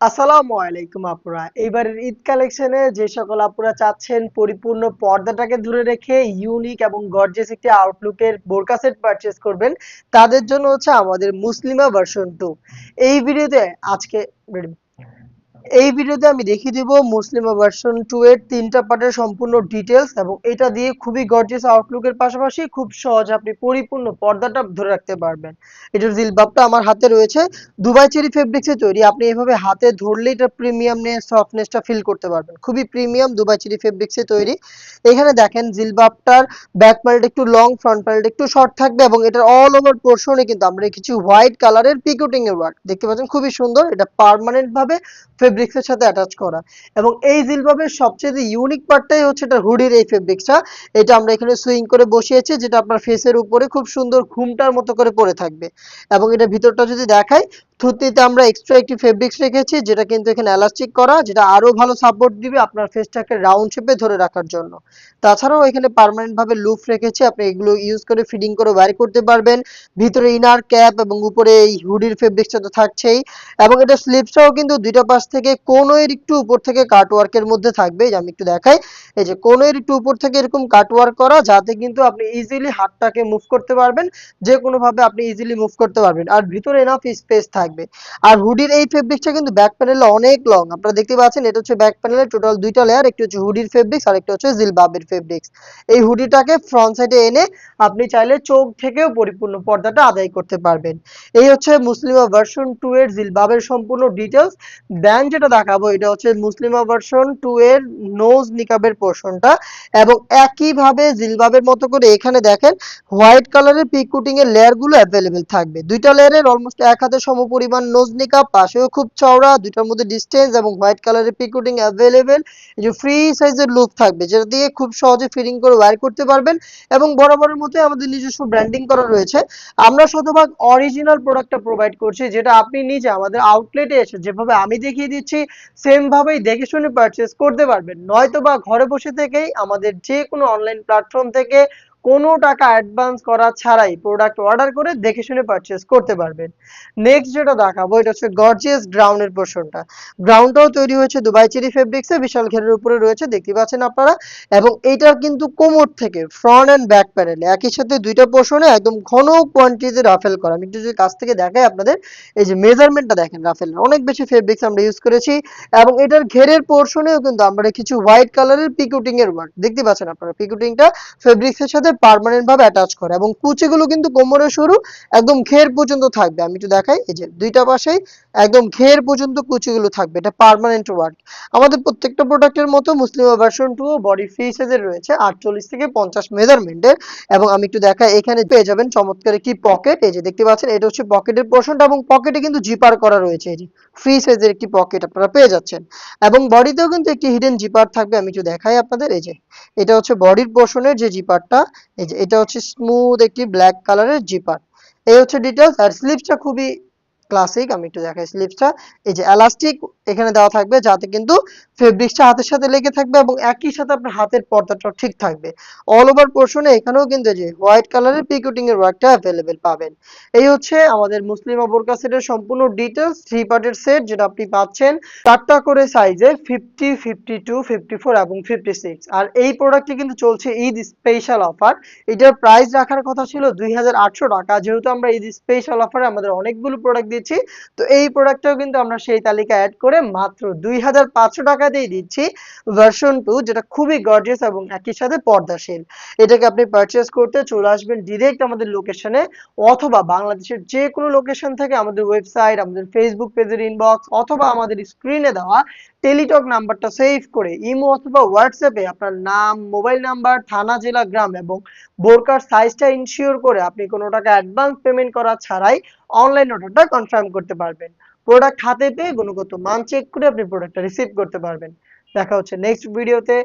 আসসালামু আলাইকুম আপুরা। এইবারের ঈদ কালেকশনে যে সকল আপুরা চাচ্ছেন পরিপূর্ণ পর্দাটাকে ধরে রেখে ইউনিক এবং গর্জিয়াস একটি আউটলুকের বোরকা সেট পারচেজ করবেন, তাদের জন্য হচ্ছে আমাদের মুসলিমা ভার্সন 2। এই ভিডিওতে আজকে এই ভিডিওতে আমি দেখিয়ে দিব মুসলিমা ভার্সন 2 এর 3টা পার্টের সম্পূর্ণ ডিটেইলস, এবং এটা দিয়ে খুবই গর্জিয়াস আউটলুকের পাশাপাশি খুব সহজে আপনি পরিপূর্ণ পর্দাটা ধরে রাখতে পারবেন। এটার জিলবাবটা আমার হাতে রয়েছে, দুবাই চেরি ফেব্রিক্সে তৈরি। আপনি এভাবে হাতে ধরলেই এটা প্রিমিয়ামনেস সফটনেসটা ফিল করতে পারবেন। খুবই প্রিমিয়াম দুবাই চেরি ফেব্রিক্সে তৈরি। এখানে দেখেন জিলবাবটার ব্যাক প্যানেলটা একটু লং, ফ্রন্ট প্যানেলটা একটু শর্ট থাকবে, এবং এটার অল ওভার পোর্শনে কিন্তু আমরা কিছু হোয়াইট কালারের পিকোটিং এর ওয়ার্ক দেখতে পাচ্ছেন। খুবই সুন্দর, এটা পার্মানেন্ট ভাবে ফেব্রিক্সের সাথে অ্যাটাচ করা। এবং এই জিলবাবের সবচেয়ে ইউনিক পার্টটাই হচ্ছে এটা হুডির এই ফেব্রিক্সটা। এটা আমরা এখানে সুইং করে বসিয়েছি, যেটা আপনার ফেসের উপরে খুব সুন্দর ঘুমটার মতো করে পড়ে থাকবে। এবং এটা ভিতরটা যদি দেখাই, থুতনিতে আমরা এক্সট্রা একটি ফেব্রিক্স রেখেছি, যেটা কিন্তু এখানে এলাস্টিক করা, যেটা আরো ভালো সাপোর্ট দিবে আপনার ফেসটাকে রাউন্ড শেপে ধরে রাখার জন্য। তাছাড়াও এখানে পার্মানেন্ট ভাবে লুপ রেখেছি, আপনি এগুলো ইউজ করে ফিটিং করে বাইর করতে পারবেন। ভিতরে ইনার ক্যাপ এবং উপরে এই হুডির ফেব্রিক্সটা তো থাকছেই। এবং এটা স্লিপসটাও কিন্তু দুইটা পাশ থেকে কোনোর একটু উপর থেকে কাটওয়ার্কের মধ্যে থাকবে। যে আমি একটু দেখাই, এই যে কোনোর একটু উপর থেকে এরকম কাটওয়ার্ক করা, যাতে কিন্তু আপনি ইজিলি হাতটাকে মুভ করতে পারবেন, যে কোনো ভাবে আপনি ইজিলি মুভ করতে পারবেন। আর ভিতরে এনাফ স্পেস থাকবে। আর হুডির এই ফেব্রিক্সটা কিন্তু ব্যাক প্যানেলে অনেক লং, আপনারা দেখতে পাচ্ছেন। এটা হচ্ছে ব্যাক প্যানেলে টোটাল দুইটা লেয়ার, একটি হচ্ছে হুডির ফেব্রিক্স আর একটা হচ্ছে জিলবাবের ফেব্রিক্স। এই হুডিটাকে ফ্রন্ট সাইডে এনে আপনি চাইলে চোখ থেকেও পরিপূর্ণ পর্দাটা আদায় করতে পারবেন। এই হচ্ছে মুসলিমা ভার্সন 2 এর জিলবাবের সম্পূর্ণ ডিটেলস। দেন যেটা দেখাবো, এটা হচ্ছে মুসলিমা ভার্সন 2 এর নোজ নিকাবের পোর্শনটা। এবং একইভাবে জিলবাবের মতো করে এখানে দেখেন হোয়াইট কালারের পিক কুটিং এর লেয়ার গুলো অ্যাভেলেবেল থাকবে। দুইটা লেয়ারের অলমোস্ট এক হাতের সমপরিমাণ নোজ নিকাব, পাশেও খুব চওড়া, দুইটার মধ্যে ডিসটেন্স এবং হোয়াইট কালারের পিক কুটিং অ্যাভেলেবেল। এই যে ফ্রি সাইজের লুপ থাকবে, যেটা দিয়ে খুব সহজে ফিটিং করে ওয়্যার করতে পারবেন। এবং বরাবরের মতোই আমাদের নিজস্ব ব্র্যান্ডিং করা রয়েছে। আমরা শতভাগ অরিজিনাল প্রোডাক্টটা প্রোভাইড করছি, যেটা আপনি নিজে আমাদের আউটলেটে এসে যেভাবে আমি দেখিয়ে দিচ্ছি সেম ভাবেই দেখে শুনে পারচেজ করতে পারবেন। নয়তো বা ঘরে বসে থেকেই আমাদের যে কোনো অনলাইন প্ল্যাটফর্ম থেকে কোনো টাকা অ্যাডভান্স করা ছাড়াই প্রোডাক্ট অর্ডার করে দেখে শুনে পারচেজ করতে পারবেন। নেক্সট যেটা দেখাবো, এটা হচ্ছে গর্জিয়াস গ্রাউন্ডের পোর্শনটা। গ্রাউন্ডটাও তৈরি হয়েছে দুবাই চেরি ফেব্রিক্সে, বিশাল ঘেরের উপরে রয়েছে, দেখতে পাচ্ছেন আপনারা। এবং এইটার কিন্তু কোমর থেকে ফ্রন্ট এন্ড ব্যাক প্যানেলে একই সাথে দুইটা পোর্শনে একদম ঘন কোয়ান্টিটিতে রাফেল করা। আমি একটু যদি কাছ থেকে দেখাই আপনাদের, এই যে মেজারমেন্টটা দেখেন, রাফেলের অনেক বেশি ফেব্রিক্স আমরা ইউজ করেছি। এবং এটার ঘেরের পোর্শনেও কিন্তু আমরা কিছু হোয়াইট কালারের পিকুটিং এর ওয়ার্ক দেখতে পাচ্ছেন আপনারা। পিকুটিংটা ফেব্রিক্সের সাথে পার্মানেন্ট ভাবে অ্যাটাচ করা, এবং কুচিগুলো কিন্তু কোমরের শুরু একদম ঘের পর্যন্ত থাকবে। আমি একটু দেখাই, এই যে দুইটা পাশেই একদম ঘের পর্যন্ত কুচিগুলো থাকবে। এটা পার্মানেন্ট ওয়ার্ক। আমাদের প্রত্যেকটা প্রোডাক্টের মতো মুসলিমা ভার্সন 2 বডি ফ্রি সাইজের রয়েছে 48 থেকে 50 মেজারমেন্টের। এবং আমি একটু দেখাই, এখানে পেয়ে যাবেন চমৎকার একটি পকেট। এই যে দেখতে পাচ্ছেন, এটা হচ্ছে পকেটের পোর্শনটা, এবং পকেটে কিন্তু জিপার করা রয়েছে। এই যে ফ্রি সাইজের একটি পকেট আপনারা পেয়ে যাচ্ছেন। এবং বডিতেও কিন্তু একটি হিডেন জিপার থাকবে। আমি একটু দেখাই আপনাদের, এই যে এটা হচ্ছে বডির পোর্শনের যে জিপারটা। এই যে এটা হচ্ছে স্মুথ একটি ব্ল্যাক কালারের জিপার। এই হচ্ছে ডিটেলস। আর স্লিপসটা খুবই ক্লাসিক, আমি একটু দেখাই স্লিপসটা। এই যে এলাস্টিক এখানে দেওয়া থাকবে, যাতে কিন্তু ফেব্রিক্সটা হাতের সাথে লেগে থাকবে, এবং একই সাথে আপনার হাতের পর্দাটাও ঠিক থাকবে। অল ওভার পোর্শনে এখানেও কিন্তু যে হোয়াইট কালারের পিকুটিং এর ওয়ার্কটা অ্যাভেলেবেল পাবেন। এই হচ্ছে আমাদের মুসলিমা বোরকা সেটের সম্পূর্ণ ডিটেলস। 3 পার্টের সেট, যেটা আপনি পাচ্ছেন 4টা করে সাইজে, 50, 52, 54 এবং 56। আর এই প্রোডাক্টটি কিন্তু চলছে ঈদ স্পেশাল অফার। এটার প্রাইস রাখার কথা ছিল 2800 টাকা। যেহেতু আমরা ঈদ স্পেশাল অফারে আমাদের অনেকগুলো প্রোডাক্ট দিচ্ছি, তো এই প্রোডাক্টটাও কিন্তু আমরা সেই তালিকা অ্যাড করে মাত্র 2500 টাকা দিয়ে দিচ্ছি ভার্সন 2, যেটা খুবই গর্জিয়াস এবং একই সাথে পর্দাশীল। এটাকে আপনি পারচেজ করতে চলে আসবেন ডিরেক্ট আমাদের লোকেশনে, অথবা বাংলাদেশের যে কোনো লোকেশন থেকে আমাদের ওয়েবসাইট, আমাদের ফেসবুক পেজের ইনবক্স, অথবা আমাদের স্ক্রিনে দেওয়া টেলিটক নাম্বারটা সেভ করে ইমো অথবা হোয়াটসঅ্যাপে আপনার নাম, মোবাইল নাম্বার, থানা, জেলা, গ্রাম এবং বোরকার সাইজটা ইনশিওর করে আপনি কোনো টাকা অ্যাডভান্স পেমেন্ট করা ছাড়াই অনলাইন অর্ডারটা কনফার্ম করতে পারবেন। প্রোডাক্ট হাতে পেয়ে গুণগত মান চেক করে আপনি প্রোডাক্টটা রিসিভ করতে পারবেন। দেখা হচ্ছে নেক্সট ভিডিওতে।